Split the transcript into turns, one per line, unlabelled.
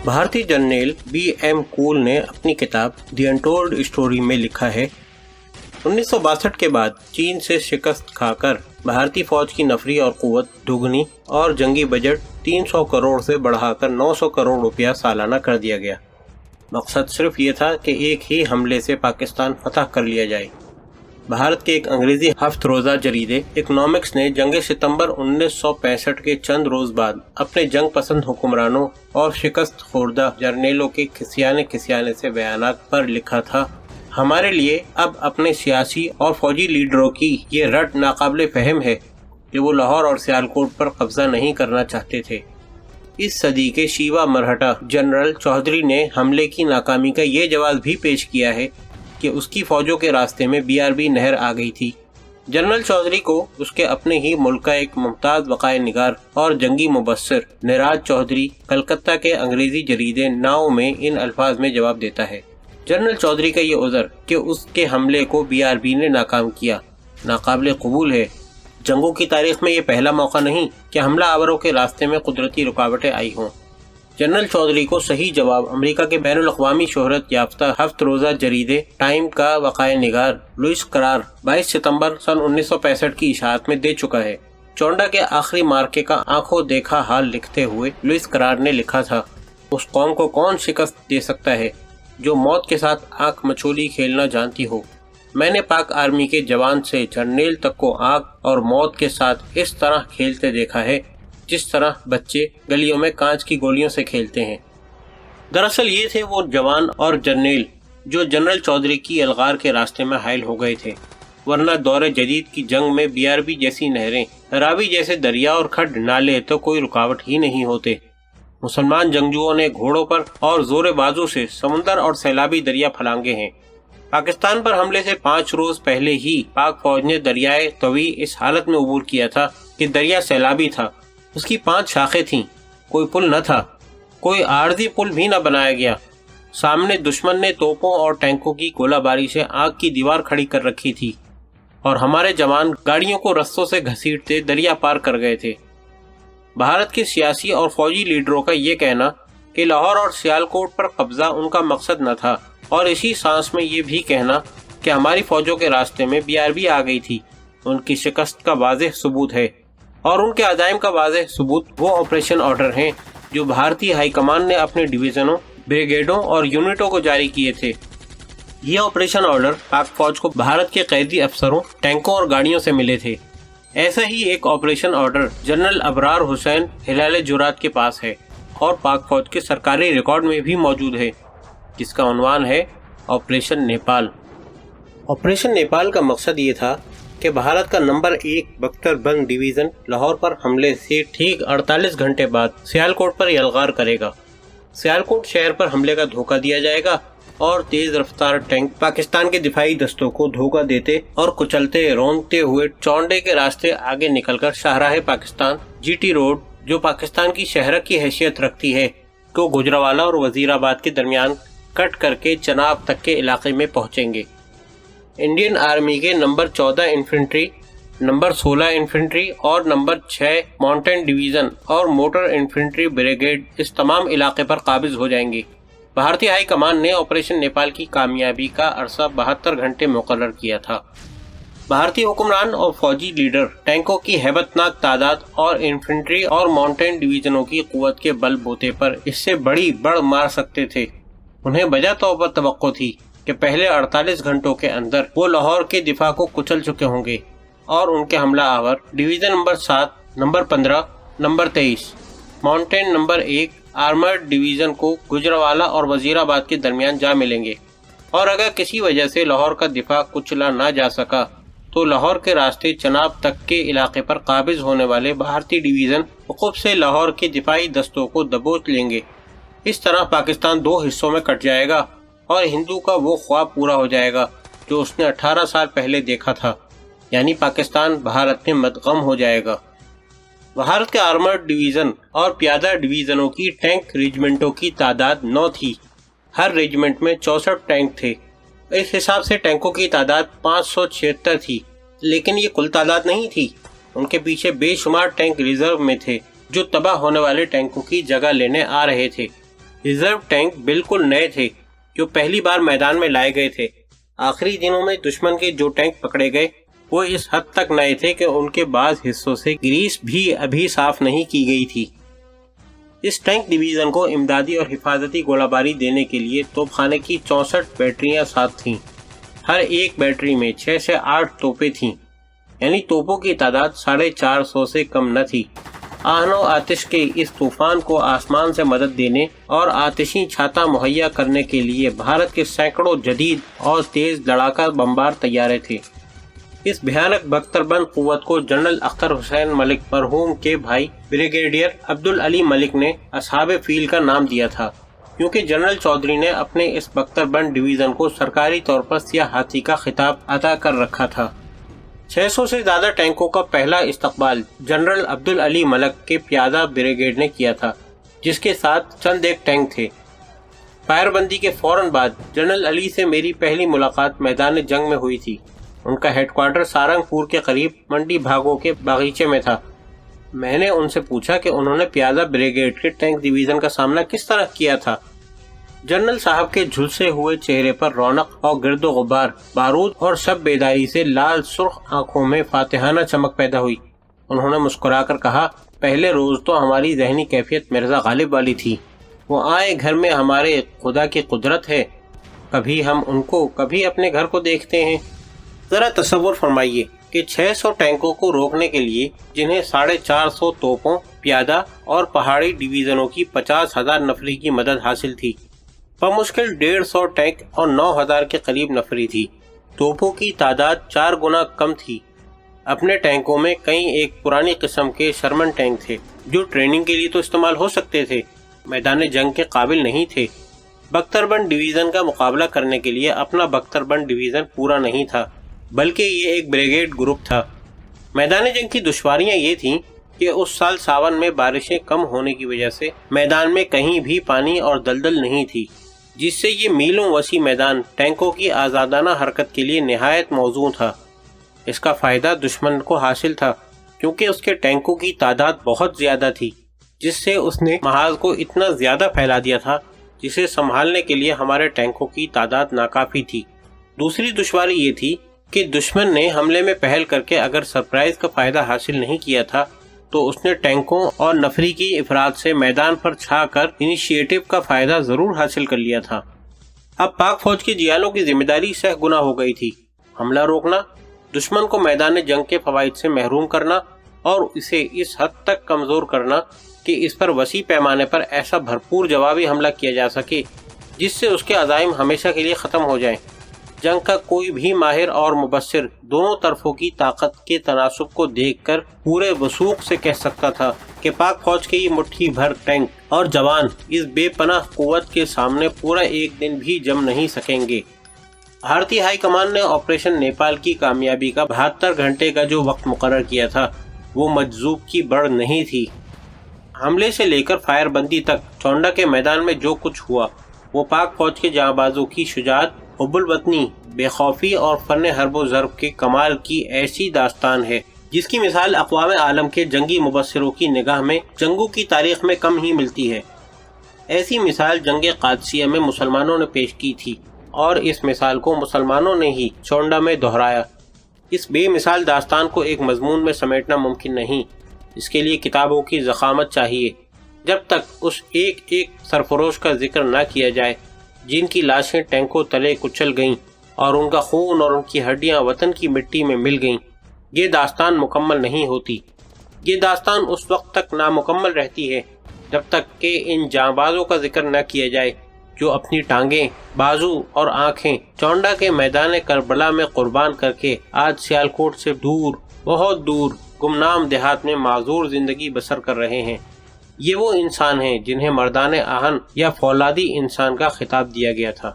بھارتی جرنیل B.M. کول نے اپنی کتاب دی انٹولڈ اسٹوری میں لکھا ہے 1962 کے بعد چین سے شکست کھا کر بھارتی فوج کی نفری اور قوت دگنی اور جنگی بجٹ 300 کروڑ سے بڑھا کر 900 کروڑ روپیہ سالانہ کر دیا گیا۔ مقصد صرف یہ تھا کہ ایک ہی حملے سے پاکستان فتح کر لیا جائے۔ بھارت کے ایک انگریزی ہفت روزہ جریدے اکنامکس نے جنگ ستمبر 1965 کے چند روز بعد اپنے جنگ پسند حکمرانوں اور شکست خوردہ جرنیلوں کے کھسیانے سے بیانات پر لکھا تھا، ہمارے لیے اب اپنے سیاسی اور فوجی لیڈروں کی یہ رٹ ناقابل فہم ہے کہ وہ لاہور اور سیالکوٹ پر قبضہ نہیں کرنا چاہتے تھے۔ اس صدی کے شیوا مرہٹا جنرل چودھری نے حملے کی ناکامی کا یہ جواز بھی پیش کیا ہے کہ اس کی فوجوں کے راستے میں BRB نہر آ گئی تھی۔ جنرل چودھری کو اس کے اپنے ہی ملک کا ایک ممتاز وقائع نگار اور جنگی مبصر نراج چودھری کلکتہ کے انگریزی جریدے ناؤ میں ان الفاظ میں جواب دیتا ہے۔ جنرل چودھری کا یہ عذر کہ اس کے حملے کو BRB نے ناکام کیا ناقابل قبول ہے۔ جنگوں کی تاریخ میں یہ پہلا موقع نہیں کہ حملہ آوروں کے راستے میں قدرتی رکاوٹیں آئی ہوں۔ جنرل چودھری کو صحیح جواب امریکہ کے بین الاقوامی شہرت یافتہ ہفت روزہ جریدے ٹائم کا وقائع نگار لوئس کرار 22 ستمبر سن 1965 کی اشاعت میں دے چکا ہے۔ چونڈا کے آخری مارکے کا آنکھوں دیکھا حال لکھتے ہوئے لوئس کرار نے لکھا تھا، اس قوم کو کون شکست دے سکتا ہے جو موت کے ساتھ آنکھ مچولی کھیلنا جانتی ہو۔ میں نے پاک آرمی کے جوان سے جرنیل تک کو آنکھ اور موت کے ساتھ اس طرح کھیلتے دیکھا ہے جس طرح بچے گلیوں میں کانچ کی گولیوں سے کھیلتے ہیں۔ دراصل یہ تھے وہ جوان اور جرنیل جو جنرل چودھری کی الغار کے راستے میں حائل ہو گئے تھے، ورنہ دور جدید کی جنگ میں BRB جیسی نہریں، راوی جیسے دریا اور کھڈ نالے تو کوئی رکاوٹ ہی نہیں ہوتے۔ مسلمان جنگجوؤں نے گھوڑوں پر اور زور بازو سے سمندر اور سیلابی دریا پھلانگے ہیں۔ پاکستان پر حملے سے 5 روز پہلے ہی پاک فوج نے دریائے طوی اس حالت میں عبور کیا تھا کہ دریا سیلابی تھا، اس کی 5 شاخیں تھیں، کوئی پل نہ تھا، کوئی عارضی پل بھی نہ بنایا گیا۔ سامنے دشمن نے توپوں اور ٹینکوں کی گولہ باری سے آگ کی دیوار کھڑی کر رکھی تھی اور ہمارے جوان گاڑیوں کو رستوں سے گھسیٹتے دریا پار کر گئے تھے۔ بھارت کے سیاسی اور فوجی لیڈروں کا یہ کہنا کہ لاہور اور سیالکوٹ پر قبضہ ان کا مقصد نہ تھا، اور اسی سانس میں یہ بھی کہنا کہ ہماری فوجوں کے راستے میں BRB آ گئی تھی، ان کی شکست کا واضح ثبوت ہے، اور ان کے عزائم کا واضح ثبوت وہ آپریشن آرڈر ہیں جو بھارتی ہائی کمان نے اپنے ڈویژنوں، بریگیڈوں اور یونٹوں کو جاری کیے تھے۔ یہ آپریشن آرڈر پاک فوج کو بھارت کے قیدی افسروں، ٹینکوں اور گاڑیوں سے ملے تھے۔ ایسا ہی ایک آپریشن آرڈر جنرل ابرار حسین ہلال جرات کے پاس ہے اور پاک فوج کے سرکاری ریکارڈ میں بھی موجود ہے، جس کا عنوان ہے آپریشن نیپال۔ آپریشن نیپال کا مقصد یہ تھا کہ بھارت کا نمبر 1 بختر بند ڈویژن لاہور پر حملے سے ٹھیک 48 گھنٹے بعد سیالکوٹ پر یلغار کرے گا۔ سیالکوٹ شہر پر حملے کا دھوکہ دیا جائے گا اور تیز رفتار ٹینک پاکستان کے دفاعی دستوں کو دھوکہ دیتے اور کچلتے رونتے ہوئے چونڈے کے راستے آگے نکل کر شاہراہ پاکستان GT روڈ، جو پاکستان کی شہرک کی حیثیت رکھتی ہے، کو گجرانوالہ اور وزیر آباد کے درمیان کٹ کر کے چناب تک کے علاقے میں پہنچیں گے۔ انڈین آرمی کے نمبر 14 انفنٹری، نمبر 16 انفنٹری اور نمبر 6 ماؤنٹین ڈویژن اور موٹر انفنٹری بریگیڈ اس تمام علاقے پر قابض ہو جائیں گے۔ بھارتی ہائی کمان نے آپریشن نیپال کی کامیابی کا عرصہ 72 گھنٹے مقرر کیا تھا۔ بھارتی حکمران اور فوجی لیڈر ٹینکوں کی ہیبت ناک تعداد اور انفنٹری اور ماؤنٹین ڈویژنوں کی قوت کے بل بوتے پر اس سے بڑی بڑ مار سکتے تھے۔ انہیں بجا طور پر توقع تھی کہ پہلے 48 گھنٹوں کے اندر وہ لاہور کے دفاع کو کچل چکے ہوں گے اور ان کے حملہ آور division number 7، number 15، number 23، mountain number 1 armoured division کو گجرانوالہ اور وزیر آباد کے درمیان جا ملیں گے، اور اگر کسی وجہ سے لاہور کا دفاع کچلا نہ جا سکا تو لاہور کے راستے چناب تک کے علاقے پر قابض ہونے والے بھارتی ڈویژن وقوف سے لاہور کے دفاعی دستوں کو دبوچ لیں گے۔ اس طرح پاکستان 2 حصوں میں کٹ جائے گا اور ہندو کا وہ خواب پورا ہو جائے گا جو اس نے 18 سال پہلے دیکھا تھا، یعنی پاکستان بھارت میں مدغم ہو جائے گا۔ بھارت کے آرمرڈ ڈویژن اور پیادہ ڈویژنوں کی ٹینک ریجمنٹوں کی تعداد 9 تھی، ہر ریجمنٹ میں 64 ٹینک تھے۔ اس حساب سے ٹینکوں کی تعداد 576 تھی، لیکن یہ کل تعداد نہیں تھی، ان کے پیچھے بے شمار ٹینک ریزرو میں تھے جو تباہ ہونے والے ٹینکوں کی جگہ لینے آ رہے تھے۔ ریزرو ٹینک بالکل نئے تھے جو پہلی بار میدان میں لائے گئے تھے۔ آخری دنوں میں دشمن کے جو ٹینک پکڑے گئے وہ اس حد تک نئے تھے کہ ان کے بعض حصوں سے گریس بھی ابھی صاف نہیں کی گئی تھی۔ اس ٹینک ڈویژن کو امدادی اور حفاظتی گولہ باری دینے کے لیے توپ خانے کی 64 بیٹریاں ساتھ تھیں۔ ہر ایک بیٹری میں 6 سے 8 توپیں تھیں، یعنی توپوں کی تعداد 450 سے کم نہ تھی۔ آہن و آتش کے اس طوفان کو آسمان سے مدد دینے اور آتشی چھاتا مہیا کرنے کے لیے بھارت کے سینکڑوں جدید اور تیز لڑاکا بمبار طیارے تھے۔ اس بھیانک بختر بند قوت کو جنرل اختر حسین ملک مرحوم کے بھائی بریگیڈیئر عبدالعلی ملک نے اصحاب فیل کا نام دیا تھا، کیونکہ جنرل چودھری نے اپنے اس بختر بند ڈویژن کو سرکاری طور پر سیاہ ہاتھی کا خطاب عطا کر رکھا تھا۔ 600 سے زیادہ ٹینکوں کا پہلا استقبال جنرل عبدالعلی ملک کے پیادہ بریگیڈ نے کیا تھا، جس کے ساتھ چند ایک ٹینک تھے۔ فائر بندی کے فوراً بعد جنرل علی سے میری پہلی ملاقات میدان جنگ میں ہوئی تھی۔ ان کا ہیڈ کوارٹر سارنگ پور کے قریب منڈی بھاگوں کے باغیچے میں تھا۔ میں نے ان سے پوچھا کہ انہوں نے پیادہ بریگیڈ کے ٹینک ڈویژن کا سامنا کس طرح کیا تھا۔ جنرل صاحب کے جھلسے ہوئے چہرے پر رونق اور گرد و غبار، بارود اور شب بیداری سے لال سرخ آنکھوں میں فاتحانہ چمک پیدا ہوئی۔ انہوں نے مسکرا کر کہا، پہلے روز تو ہماری ذہنی کیفیت مرزا غالب والی تھی۔ وہ آئے گھر میں ہمارے خدا کی قدرت ہے، کبھی ہم ان کو کبھی اپنے گھر کو دیکھتے ہیں۔ ذرا تصور فرمائیے کہ 600 ٹینکوں کو روکنے کے لیے جنہیں 450 توپوں، پیادہ اور پہاڑی ڈویژنوں کی 50,000 نفری کی مدد حاصل تھی، بمشکل 150 ٹینک اور 9,000 کے قریب نفری تھی۔ توپوں کی تعداد 4 گنا کم تھی۔ اپنے ٹینکوں میں کئی ایک پرانی قسم کے شرمن ٹینک تھے جو ٹریننگ کے لیے تو استعمال ہو سکتے تھے، میدان جنگ کے قابل نہیں تھے۔ بختر بند ڈویژن کا مقابلہ کرنے کے لیے اپنا بختر بند ڈویژن پورا نہیں تھا، بلکہ یہ ایک بریگیڈ گروپ تھا۔ میدان جنگ کی دشواریاں یہ تھیں کہ اس سال ساون میں بارشیں کم ہونے کی وجہ سے میدان میں کہیں بھی پانی اور دلدل نہیں تھی، جس سے یہ میلوں وسیع میدان ٹینکوں کی آزادانہ حرکت کے لیے نہایت موزوں تھا۔ اس کا فائدہ دشمن کو حاصل تھا کیونکہ اس کے ٹینکوں کی تعداد بہت زیادہ تھی، جس سے اس نے محاذ کو اتنا زیادہ پھیلا دیا تھا جسے سنبھالنے کے لیے ہمارے ٹینکوں کی تعداد ناکافی تھی۔ دوسری دشواری یہ تھی کہ دشمن نے حملے میں پہل کر کے اگر سرپرائز کا فائدہ حاصل نہیں کیا تھا تو اس نے ٹینکوں اور نفری کی افراد سے میدان پر چھا کر انیشیٹو کا فائدہ ضرور حاصل کر لیا تھا۔ اب پاک فوج کے جیالوں کی ذمہ داری سہ گنا ہو گئی تھی، حملہ روکنا، دشمن کو میدان جنگ کے فوائد سے محروم کرنا اور اسے اس حد تک کمزور کرنا کہ اس پر وسیع پیمانے پر ایسا بھرپور جوابی حملہ کیا جا سکے جس سے اس کے عزائم ہمیشہ کے لیے ختم ہو جائیں۔ جنگ کا کوئی بھی ماہر اور مبصر دونوں طرفوں کی طاقت کے تناسب کو دیکھ کر پورے وثوق سے کہہ سکتا تھا کہ پاک فوج کے یہ مٹھی بھر ٹینک اور جوان اس بے پناہ قوت کے سامنے پورا ایک دن بھی جم نہیں سکیں گے۔ بھارتی ہائی کمان نے آپریشن نیپال کی کامیابی کا 72 گھنٹے کا جو وقت مقرر کیا تھا وہ مجذوب کی بڑھ نہیں تھی۔ حملے سے لے کر فائر بندی تک چونڈا کے میدان میں جو کچھ ہوا وہ پاک فوج کے جاں بازوں کی شجاعت، حب الوطنی، بے خوفی اور فن حرب و ضرب کے کمال کی ایسی داستان ہے جس کی مثال اقوام عالم کے جنگی مبصروں کی نگاہ میں جنگوں کی تاریخ میں کم ہی ملتی ہے۔ ایسی مثال جنگ قادسیہ میں مسلمانوں نے پیش کی تھی اور اس مثال کو مسلمانوں نے ہی چونڈا میں دہرایا۔ اس بے مثال داستان کو ایک مضمون میں سمیٹنا ممکن نہیں، اس کے لیے کتابوں کی ضخامت چاہیے۔ جب تک اس ایک ایک سرفروش کا ذکر نہ کیا جائے جن کی لاشیں ٹینکوں تلے کچل گئیں اور ان کا خون اور ان کی ہڈیاں وطن کی مٹی میں مل گئیں، یہ داستان مکمل نہیں ہوتی۔ یہ داستان اس وقت تک نامکمل رہتی ہے جب تک کہ ان جانبازوں کا ذکر نہ کیا جائے جو اپنی ٹانگیں، بازو اور آنکھیں چونڈا کے میدان کربلا میں قربان کر کے آج سیالکوٹ سے دور، بہت دور گمنام دیہات میں معذور زندگی بسر کر رہے ہیں۔ یہ وہ انسان ہیں جنہیں مردان آہن یا فولادی انسان کا خطاب دیا گیا تھا۔